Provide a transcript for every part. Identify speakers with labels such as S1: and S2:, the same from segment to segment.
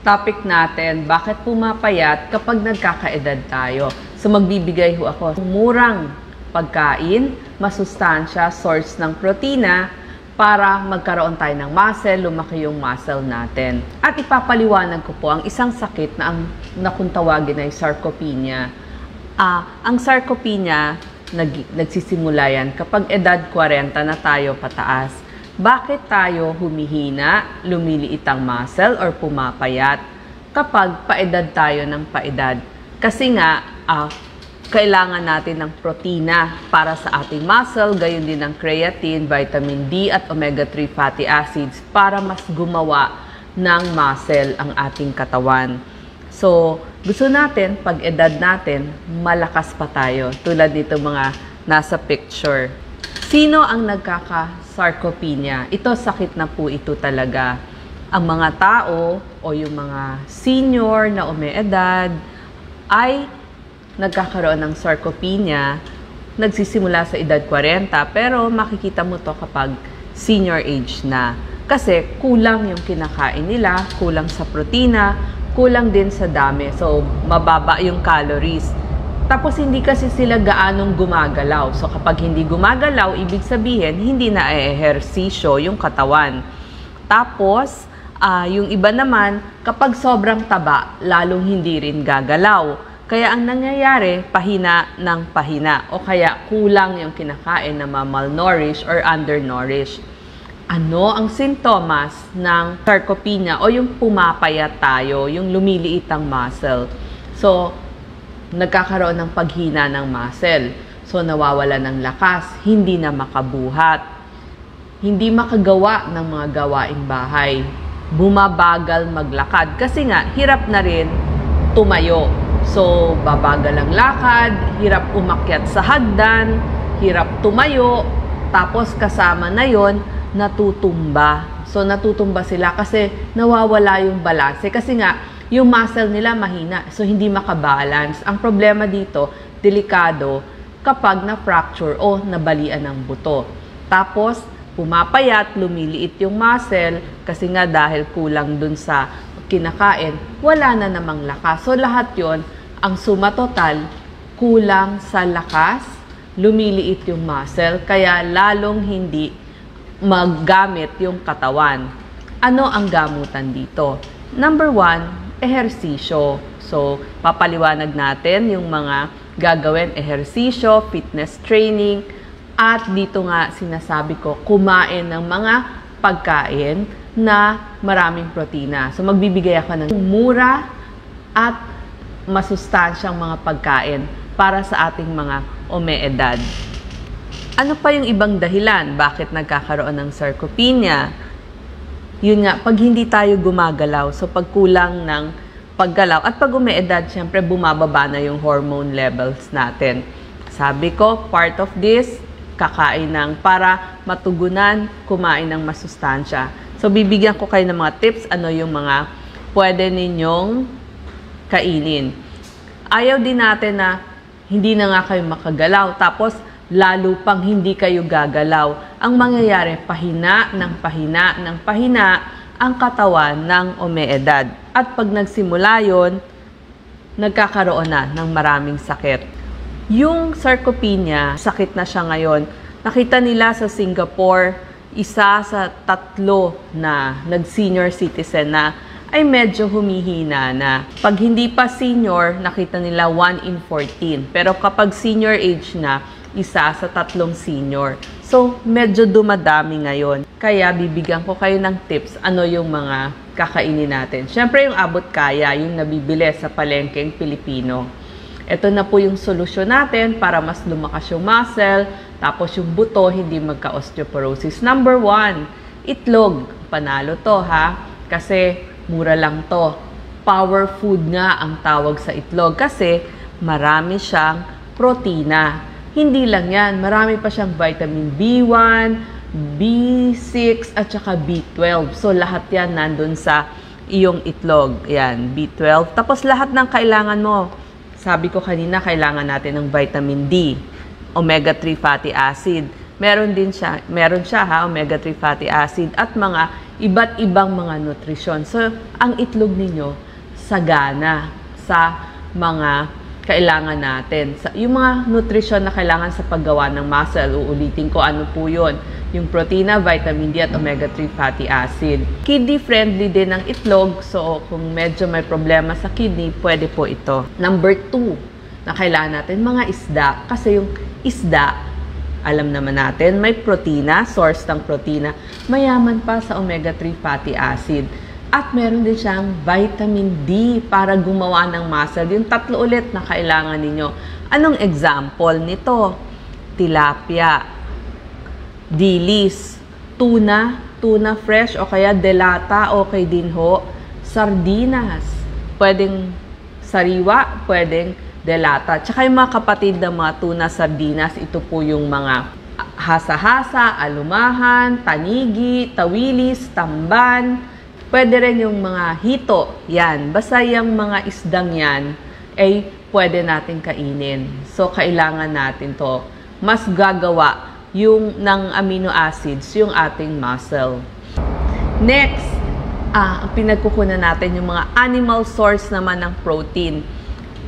S1: Topic natin, bakit pumapayat kapag nagkakaedad tayo? So magbibigay ho ako murang pagkain, masustansya, source ng protina para magkaroon tayo ng muscle, lumaki yung muscle natin. At ipapaliwanag ko po ang isang sakit na kung tawagin ay sarcopenia. Ang sarcopenia, nagsisimula yan kapag edad 40 na tayo pataas. Bakit tayo humihina, lumiliit ang muscle or pumapayat kapag paedad tayo ng paedad? Kasi nga, kailangan natin ng protina para sa ating muscle, gayon din ng creatine, vitamin D at omega-3 fatty acids para mas gumawa ng muscle ang ating katawan. So, gusto natin, pag edad natin, malakas pa tayo. Tulad nito mga nasa picture. Sino ang nagkaka-sarcopenia? Ito, sakit na po ito talaga. Ang mga tao o yung mga senior na umeedad ay nagkakaroon ng sarcopenia, nagsisimula sa edad 40, pero makikita mo to kapag senior age na. Kasi kulang yung kinakain nila, kulang sa protina, kulang din sa dami. So, mababa yung calories. Tapos, hindi kasi sila gaanong gumagalaw. So, kapag hindi gumagalaw, ibig sabihin, hindi na ehersisyo yung katawan. Tapos, yung iba naman, kapag sobrang taba, lalong hindi rin gagalaw. Kaya ang nangyayari, pahina ng pahina. O kaya kulang yung kinakain na malnourished or undernourished. Ano ang sintomas ng sarcopenia o yung pumapayat tayo, yung lumiliit ang muscle? So, nagkakaroon ng paghina ng muscle. So, nawawala ng lakas, hindi na makabuhat, hindi makagawa ng mga gawaing bahay, bumabagal maglakad. Kasi nga, hirap na rin tumayo. So, babagal ang lakad, hirap umakyat sa hagdan, hirap tumayo, tapos kasama na yon natutumba. So, natutumba sila kasi nawawala yung balanse. Kasi nga, yung muscle nila mahina, so hindi makabalance. Ang problema dito, delikado kapag na-fracture o nabalian ng buto. Tapos, pumapayat, lumiliit yung muscle kasi nga dahil kulang dun sa kinakain, wala na namang lakas. So, lahat yon ang suma total, kulang sa lakas, lumiliit yung muscle, kaya lalong hindi maggamit yung katawan. Ano ang gamutan dito? Number 1, ehersisyo. So, papaliwanag natin yung mga gagawin, ehersisyo, fitness training, at dito nga sinasabi ko, kumain ng mga pagkain na maraming protina. So, magbibigay ako ng mura at masustansyang mga pagkain para sa ating mga umeedad. Ano pa yung ibang dahilan? Bakit nagkakaroon ng sarcopenia? Yun nga, pag hindi tayo gumagalaw, so pag kulang ng paggalaw, at pag umeedad, syempre bumababa na yung hormone levels natin. Sabi ko, part of this, kakain ng para matugunan, kumain ng masustansya. So, bibigyan ko kayo ng mga tips, ano yung mga pwede ninyong kainin. Ayaw din natin na hindi na nga kayo makagalaw, tapos lalo pang hindi kayo gagalaw. Ang mangyayari, pahina ng pahina ng pahina ang katawan ng umeedad. At pag nagsimula yon, nagkakaroon na ng maraming sakit. Yung sarcopenia, sakit na siya ngayon. Nakita nila sa Singapore, isa sa 3 na nag-senior citizen na ay medyo humihina na. Pag hindi pa senior, nakita nila 1 in 14. Pero kapag senior age na, isa sa 3 senior. So, medyo dumadami ngayon. Kaya, bibigyan ko kayo ng tips ano yung mga kakainin natin. Siyempre, yung abot kaya, yung nabibili sa palengkeng Pilipino. Ito na po yung solusyon natin para mas lumakas yung muscle, tapos yung buto, hindi magka-osteoporosis. Number 1, itlog. Panalo to, ha? Kasi, mura lang to. Power food nga ang tawag sa itlog kasi marami siyang protina. Hindi lang yan, marami pa siyang vitamin B1, B6, at saka B12. So, lahat yan nandun sa iyong itlog. Yan, B12. Tapos, lahat ng kailangan mo. Sabi ko kanina, kailangan natin ng vitamin D, omega-3 fatty acid. Meron siya ha, omega-3 fatty acid, at mga iba't ibang mga nutrisyon. So, ang itlog ninyo, sagana sa mga kailangan natin. Yung mga nutrisyon na kailangan sa paggawa ng muscle, uulitin ko ano po yun. Yung protina, vitamin D at omega-3 fatty acid. Kidney-friendly din ang itlog. So, kung medyo may problema sa kidney, pwede po ito. Number 2 na kailangan natin, mga isda. Kasi yung isda, alam naman natin, may protina, source ng protina. Mayaman pa sa omega-3 fatty acid. At meron din siyang vitamin D para gumawa ng muscle. Yung 3 ulit na kailangan ninyo. Anong example nito? Tilapia, dilis, tuna fresh o kaya delata, okay din ho. Sardinas, pwedeng sariwa, pwedeng delata. Tsaka yung mga kapatid ng mga tuna, sardinas, ito po yung mga hasa-hasa, alumahan, tanigi, tawilis, tamban. Pwede rin yung mga hito. Yan. Basta yung mga isdang yan ay pwede natin kainin. So, kailangan natin to. Mas gagawa yung ng amino acids yung ating muscle. Next, ang pinagkukunan natin yung mga animal source naman ng protein.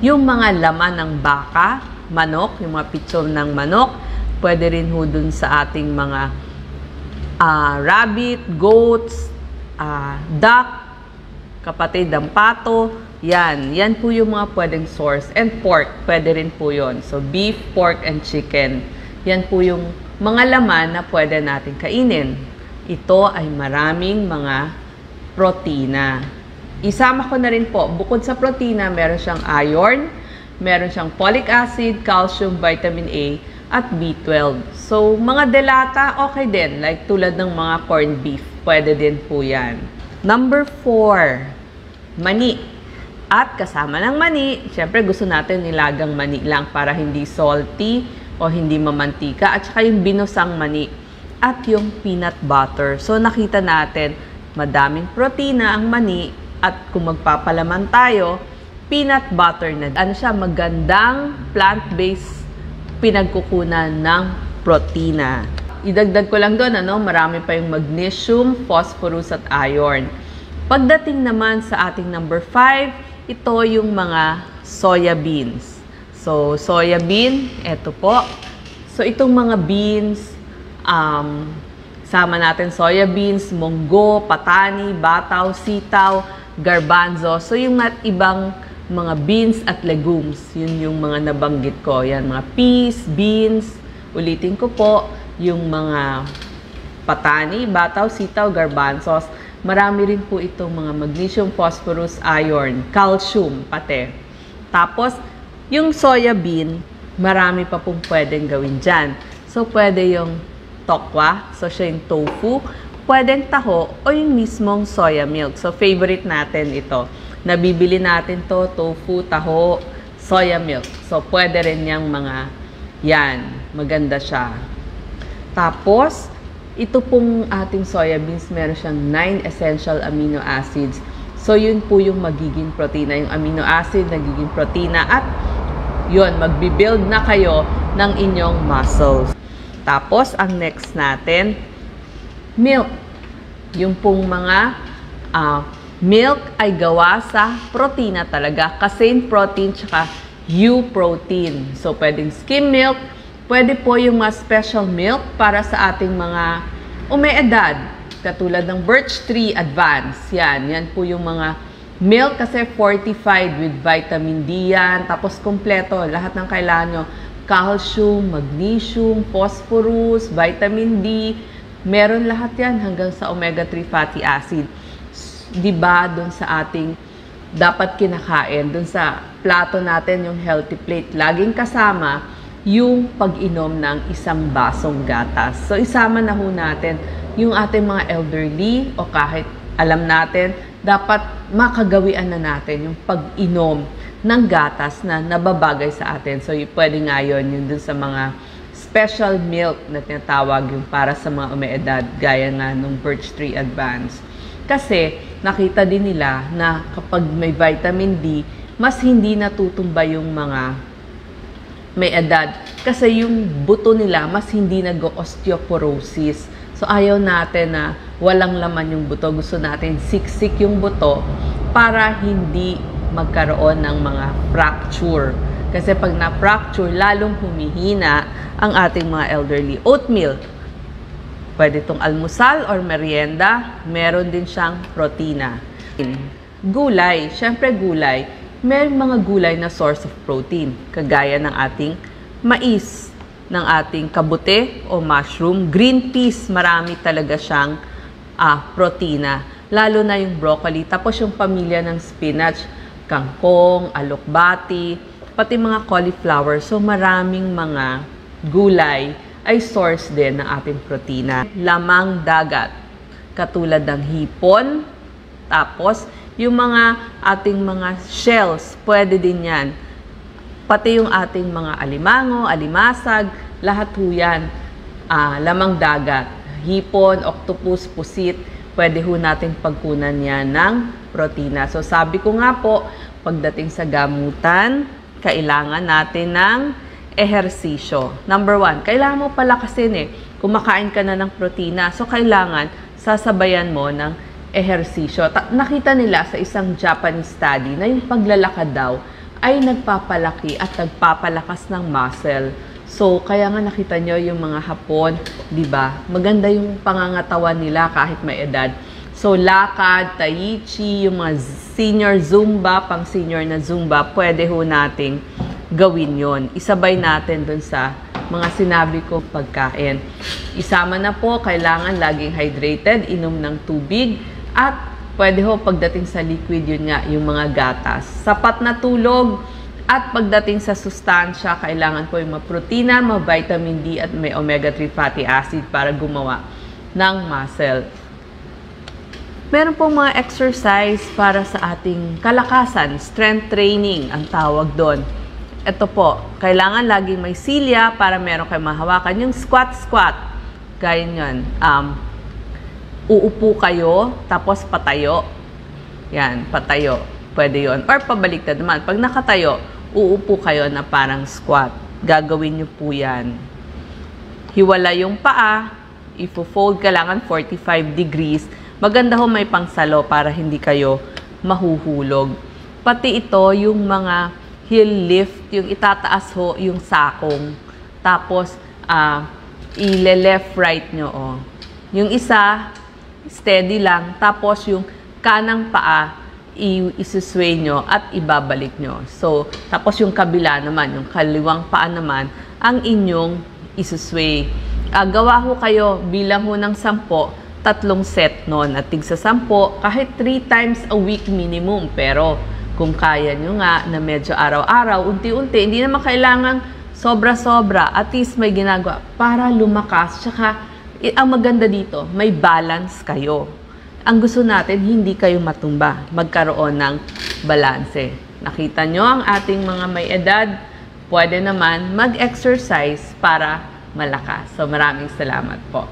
S1: Yung mga laman ng baka, manok, yung mga pitsyon ng manok, pwede rin ho dun sa ating mga rabbit, goats, duck, kapatid ng pato, yan po yung mga pwedeng source. And pork, pwede rin po yun. So, beef, pork, and chicken. Yan po yung mga laman na pwede natin kainin. Ito ay maraming mga protina. Isama ko na rin po, bukod sa protina, meron siyang iron, meron siyang folic acid, calcium, vitamin A, at B12. So, mga delata, okay din. Like tulad ng mga corned beef. Pwede din po yan. Number 4, mani. At kasama ng mani, syempre gusto natin nilagang mani lang para hindi salty o hindi mamantika. At saka yung binusang mani. At yung peanut butter. So, nakita natin, madaming protina ang mani. At kung magpapalaman tayo, peanut butter na. Ano siya? Magandang plant-based pinagkukunan ng protina. Idagdag ko lang doon, marami pa yung magnesium, phosphorus at iron. Pagdating naman sa ating number 5, ito yung mga soya beans. So, soya bean, eto po. So, itong mga beans, sama natin soya beans, munggo, patani, bataw, sitaw, garbanzo. So, yung ibang mga beans at legumes, yun yung mga nabanggit ko. Yan, mga peas, beans, ulitin ko po, yung mga patani, bataw, sitaw, garbanzos. Marami rin po itong mga magnesium, phosphorus, iron, calcium, pati. Tapos, yung soya bean, marami pa pong pwedeng gawin dyan. So, pwede yung tokwa, so siya yung tofu, pwedeng taho, o yung mismong soya milk. So, favorite natin ito. Nabibili natin to, tofu, taho, soya milk. So, pwede rin yung mga yan. Maganda siya. Tapos, ito pong ating soya beans, meron siyang 9 essential amino acids. So, yun po yung magiging protina. Yung amino acid, nagiging protina. At, yun, magbibuild na kayo ng inyong muscles. Tapos, ang next natin, milk. Yung pong mga milk ay gawa sa protina talaga. Casein protein tsaka U protein. So, pwedeng skim milk. Pwede po yung mga special milk para sa ating mga umeedad. Katulad ng birch tree advance. Yan po yung mga milk kasi fortified with vitamin D yan. Tapos, kompleto. Lahat ng kailangan nyo. Calcium, magnesium, phosphorus, vitamin D. Meron lahat yan hanggang sa omega-3 fatty acid. Diba, dun sa ating dapat kinakain, dun sa plato natin, yung healthy plate, laging kasama yung pag-inom ng isang basong gatas. So, isama na ho natin yung ating mga elderly o kahit alam natin, dapat makagawian na natin yung pag-inom ng gatas na nababagay sa atin. So, pwede nga yun dun sa mga special milk na tinatawag yung para sa mga umeedad, gaya nga nung birch tree advance. Kasi, nakita din nila na kapag may vitamin D, mas hindi natutumba yung mga may edad. Kasi yung buto nila, mas hindi nag-osteoporosis. So, ayaw natin na walang laman yung buto. Gusto natin siksik yung buto para hindi magkaroon ng mga fracture. Kasi pag na-fracture, lalong humihina ang ating mga elderly. Oatmeal, pwede itong almusal or merienda, meron din siyang protina. Gulay, syempre gulay, may mga gulay na source of protein, kagaya ng ating mais, ng ating kabute o mushroom. Green peas, marami talaga siyang protina, lalo na yung broccoli. Tapos yung pamilya ng spinach, kangkong, alokbati, pati mga cauliflower. So maraming mga gulay ay source din ng ating protina. Lamang dagat, katulad ng hipon, tapos yung mga ating mga shells, pwede din yan. Pati yung ating mga alimango, alimasag, lahat ho yan, lamang dagat. Hipon, octopus, pusit, pwede ho natin pagkunan yan ng protina. So sabi ko nga po, pagdating sa gamutan, kailangan natin ng ehersisyo. Number 1, kailangan mo palakasin kumakain ka na ng protina. So kailangan sasabayan mo ng ehersisyo. Nakita nila sa isang Japanese study na yung paglalakad daw ay nagpapalaki at nagpapalakas ng muscle. So, kaya nga nakita nyo yung mga Hapon, di ba? Maganda yung pangangatawan nila kahit may edad. So, lakad, tai chi, yung mga senior Zumba, pang senior na Zumba, pwede ho nating gawin yon. Isabay natin dun sa mga sinabi ko pagkain. Isama na po, kailangan laging hydrated, inom ng tubig, at pwede ho pagdating sa liquid, yun nga, yung mga gatas. Sapat na tulog, at pagdating sa sustansya, kailangan po yung protina, vitamin D, at may omega-3 fatty acid para gumawa ng muscle. Meron pong mga exercise para sa ating kalakasan, strength training, ang tawag doon. Ito po, kailangan laging may silya para meron kayong mahawakan. Yung squat, gaya nyon. Uupo kayo, tapos patayo. Yan, patayo. Pwede yon. Or pabaliktad naman. Pag nakatayo, uupo kayo na parang squat. Gagawin nyo po yan. Hiwala yung paa. Ifo-fold, kailangan 45 degrees. Maganda ho may pangsalo para hindi kayo mahuhulog. Pati ito, yung mga heel lift, yung itataas ho, yung sakong. Tapos, ile-left right nyo, Yung isa, steady lang. Tapos yung kanang paa, isusway nyo at ibabalik nyo. So, tapos yung kabila naman, yung kaliwang paa naman, ang inyong isusway. Gawa ho kayo, bilang ho ng 10, 3 set nun. At tig sa 10, kahit 3 times a week minimum. Pero, kung kaya nyo nga na medyo araw-araw, unti-unti, hindi naman kailangang sobra-sobra. At least may ginagawa para lumakas. Tsaka, ang maganda dito, may balance kayo. Ang gusto natin, hindi kayo matumba. Magkaroon ng balanse. Nakita nyo ang ating mga may edad, pwede naman mag-exercise para malakas. So maraming salamat po.